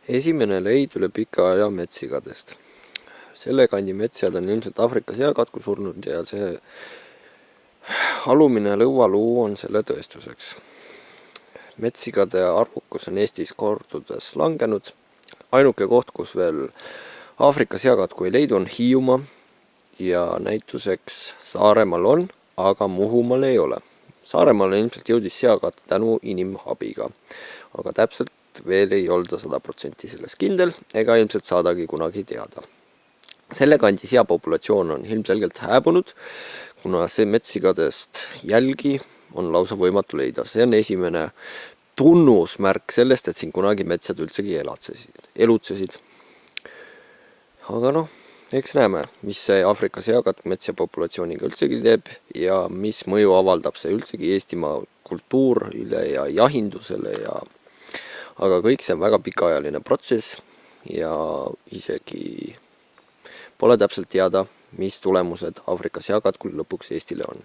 Esimene leid üle pika aja metssigadest. Selle kandi metssjad on ilmselt Aafrika seakatku surnud ja see alumine lõualuu on selle tõestuseks. Metssigade arvukus on Eestis kordades langenud. Ainuke koht, kus veel Aafrika seakatku ei leidu, on Hiiumaa ja näituseks Saaremaal on, aga Muhumaal ei ole. Saaremaal ilmselt jõudis seakatk tänu inimabiga, aga täpselt veel ei olda 100% selles kindel ega ilmselt saadagi kunagi teada. Selle kandi seapopulatsioon on ilmselgelt hääbunud, kuna see metssigadest jälgi on lausa võimatu leida. See on esimene tunnusmärk sellest, et siin kunagi metsad üldsegi elutsesid. Aga eks näeme, mis see Aafrika seakatk metsja populatsiooniga üldsegi teeb ja mis mõju avaldab see üldsegi Eestimaa kultuurile ja jahindusele aga kõik see on väga pikaajaline protsess ja isegi pole täpselt teada, mis tulemused Aafrika seakatkul lõpuks Eestile on.